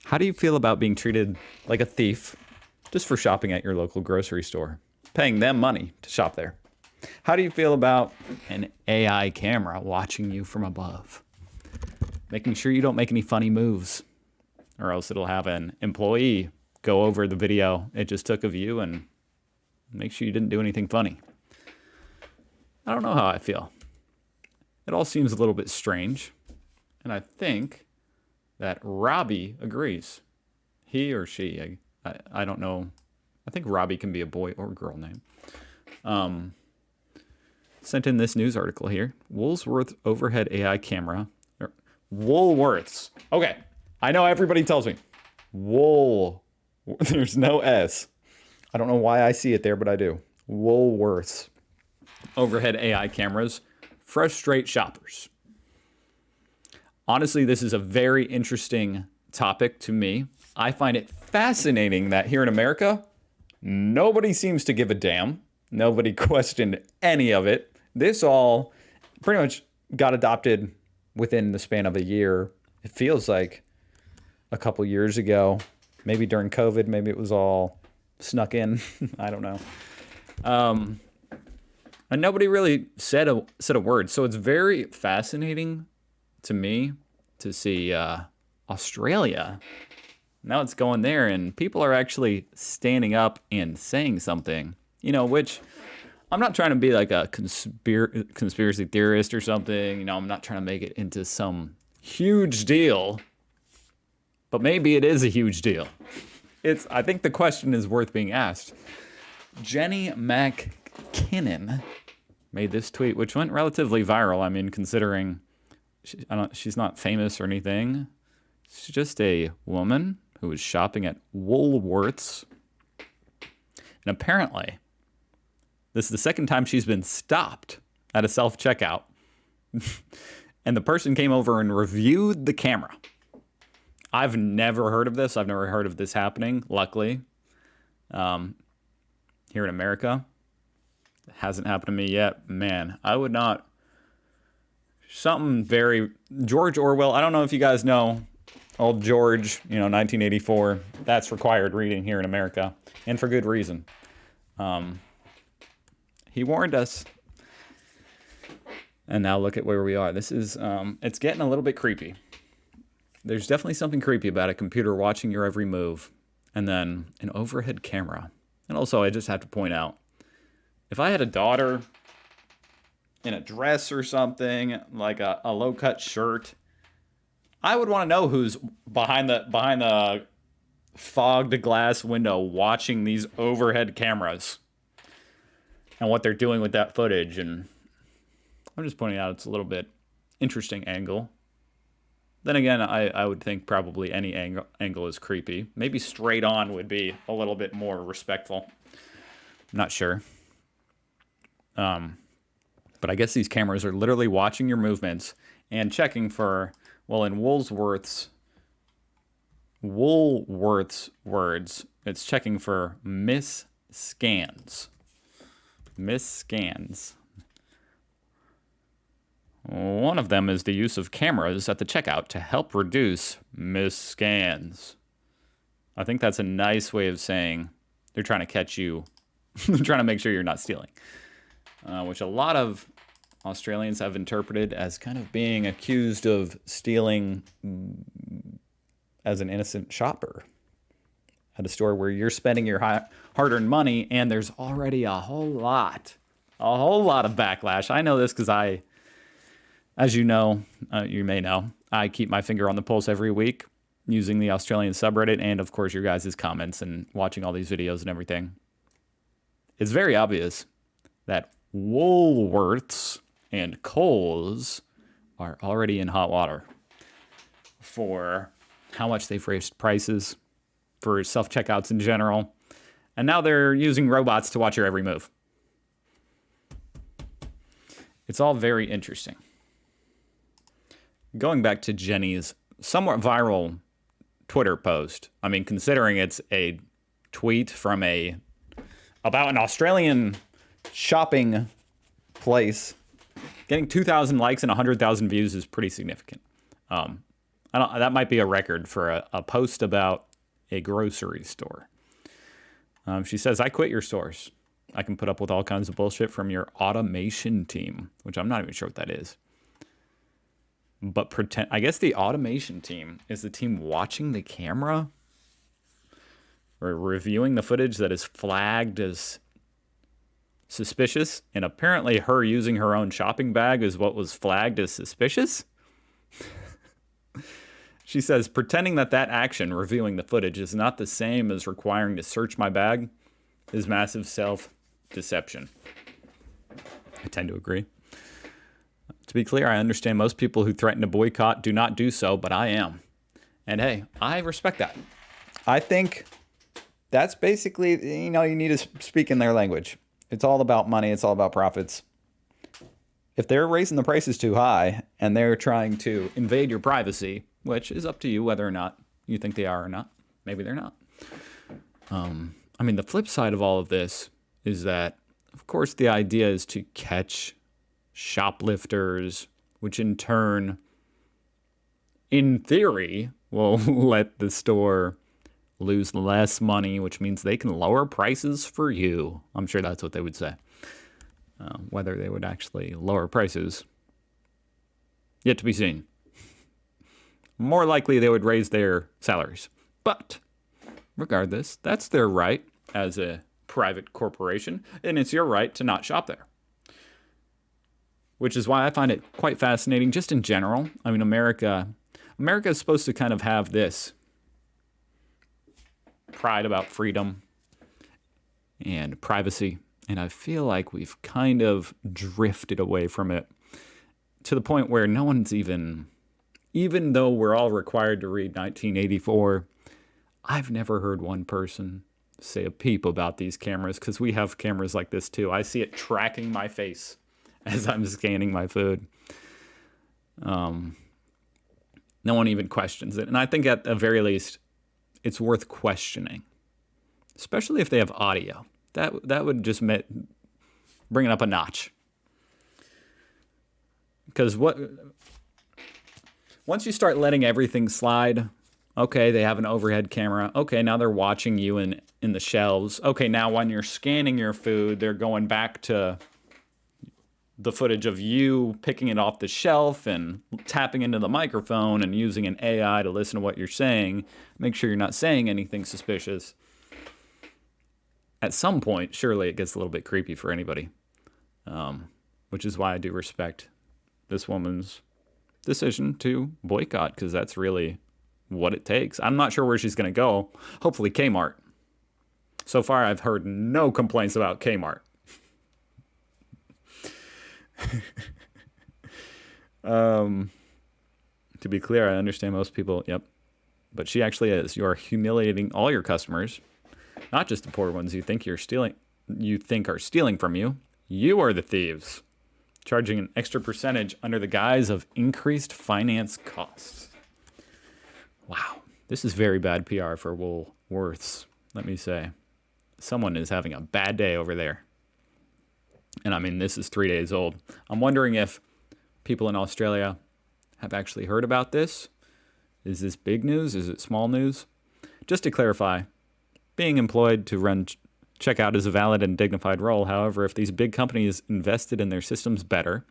How do you feel about being treated like a thief just for shopping at your local grocery store, paying them money to shop there? How do you feel about an AI camera watching you from above, making sure you don't make any funny moves, or else it'll have an employee go over the video it just took of you and make sure you didn't do anything funny? I don't know how I feel. It all seems a little bit strange, and I think that Robbie agrees. He or she, I don't know. I think Robbie can be a boy or girl name. Sent in this news article here. Woolworth overhead AI camera. Woolworths. Okay, I know everybody tells me. There's no S. I don't know why I see it there, but I do. Woolworths. Overhead AI cameras frustrate shoppers. Honestly, this is a very interesting topic to me. I find it fascinating that here in America, nobody seems to give a damn. Nobody questioned any of it. This all pretty much got adopted within the span of a year. It feels like a couple years ago, maybe during COVID, maybe it was all snuck in. I don't know. And nobody really said a word. So it's very fascinating to me to see Australia. Now it's going there, and people are actually standing up and saying something, which I'm not trying to be like a conspiracy theorist or something. I'm not trying to make it into some huge deal, but maybe it is a huge deal. I think the question is worth being asked. Jenny McKinnon made this tweet, which went relatively viral. I mean, considering she's not famous or anything. She's just a woman who was shopping at Woolworths. And apparently, this is the second time she's been stopped at a self-checkout. And the person came over and reviewed the camera. I've never heard of this. I've never heard of this happening, luckily. Here in America. It hasn't happened to me yet. Man, I would not. Something very George Orwell. I don't know if you guys know old George, 1984. That's required reading here in America, and for good reason. He warned us, and now look at where we are. This is it's getting a little bit creepy. There's definitely something creepy about a computer watching your every move, and then an overhead camera. And also, I just have to point out, if I had a daughter in a dress or something, like a low-cut shirt, I would want to know who's behind the fogged glass window watching these overhead cameras and what they're doing with that footage. And I'm just pointing out it's a little bit interesting angle. Then again, I would think probably any angle is creepy. Maybe straight on would be a little bit more respectful. I'm not sure. But I guess these cameras are literally watching your movements and checking for, well, in Woolworth's words, it's checking for misscans. Misscans. One of them is the use of cameras at the checkout to help reduce misscans. I think that's a nice way of saying they're trying to catch you. They're trying to make sure you're not stealing. Which a lot of Australians have interpreted as kind of being accused of stealing as an innocent shopper at a store where you're spending your hard-earned money, and there's already a whole lot of backlash. I know this because as you know, you may know, I keep my finger on the pulse every week using the Australian subreddit and, of course, your guys' comments and watching all these videos and everything. It's very obvious that Woolworths and Coles are already in hot water for how much they've raised prices for self-checkouts in general. And now they're using robots to watch your every move. It's all very interesting. Going back to Jenny's somewhat viral Twitter post, I mean, considering it's a tweet from about an Australian shopping place, getting 2,000 likes and 100,000 views is pretty significant. I That might be a record for a post about a grocery store. She says, I quit your stores. I can put up with all kinds of bullshit from your automation team, which I'm not even sure what that is. But I guess the automation team is the team watching the camera or reviewing the footage that is flagged as suspicious. And apparently her using her own shopping bag is what was flagged as suspicious. She says, pretending that action, reviewing the footage, is not the same as requiring to search my bag is massive self-deception. I tend to agree. To be clear, I understand most people who threaten to boycott do not do so, but I am. And hey, I respect that. I think that's basically, you need to speak in their language. It's all about money. It's all about profits. If they're raising the prices too high and they're trying to invade your privacy, which is up to you whether or not you think they are or not. Maybe they're not. The flip side of all of this is that, of course, the idea is to catch shoplifters, which in turn, in theory, will let the store lose less money, which means they can lower prices for you. I'm sure that's what they would say. Whether they would actually lower prices, yet to be seen. More likely they would raise their salaries. But regardless, that's their right as a private corporation, and it's your right to not shop there. Which is why I find it quite fascinating just in general. America is supposed to kind of have this pride about freedom and privacy, and I feel like we've kind of drifted away from it to the point where no one's even though we're all required to read 1984, I've never heard one person say a peep about these cameras, because we have cameras like this too. I see it tracking my face as I'm scanning my food. No one even questions it. And I think at the very least, it's worth questioning, especially if they have audio. That would just bring it up a notch. Because once you start letting everything slide, okay, they have an overhead camera. Okay, now they're watching you in the shelves. Okay, now when you're scanning your food, they're going back to the footage of you picking it off the shelf and tapping into the microphone and using an AI to listen to what you're saying. Make sure you're not saying anything suspicious. At some point, surely it gets a little bit creepy for anybody, which is why I do respect this woman's decision to boycott, because that's really what it takes. I'm not sure where she's going to go. Hopefully Kmart. So far, I've heard no complaints about Kmart. To be clear, I understand most people, yep. But she actually is. You are humiliating all your customers, not just the poor ones you think are stealing from you. You are the thieves, charging an extra percentage under the guise of increased finance costs. Wow, this is very bad PR for Woolworths, let me say. Someone is having a bad day over there. And this is 3 days old. I'm wondering if people in Australia have actually heard about this. Is this big news? Is it small news? Just to clarify, being employed to run checkout is a valid and dignified role. However, if these big companies invested in their systems better,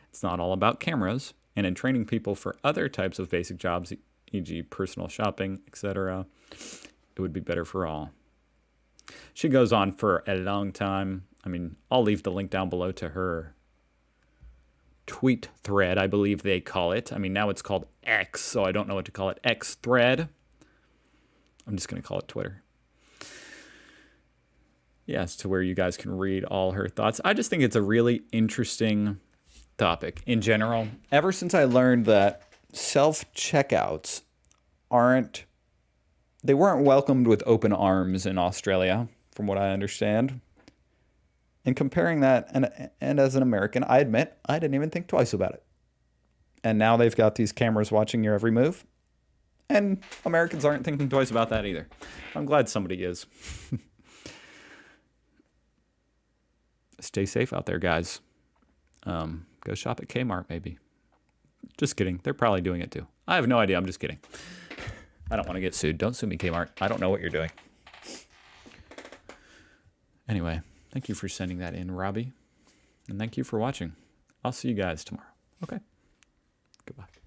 it's not all about cameras, and in training people for other types of basic jobs, e.g. personal shopping, etc., it would be better for all. She goes on for a long time. I'll leave the link down below to her tweet thread, I believe they call it. Now it's called X, so I don't know what to call it. X thread. I'm just going to call it Twitter. Yes, to where you guys can read all her thoughts. I just think it's a really interesting topic in general. Ever since I learned that self-checkouts weren't welcomed with open arms in Australia, from what I understand. And comparing that, and as an American, I admit, I didn't even think twice about it. And now they've got these cameras watching your every move. And Americans aren't thinking twice about that either. I'm glad somebody is. Stay safe out there, guys. Go shop at Kmart, maybe. Just kidding. They're probably doing it too. I have no idea. I'm just kidding. I don't want to get sued. Don't sue me, Kmart. I don't know what you're doing. Anyway, thank you for sending that in, Robbie. And thank you for watching. I'll see you guys tomorrow. Okay. Goodbye.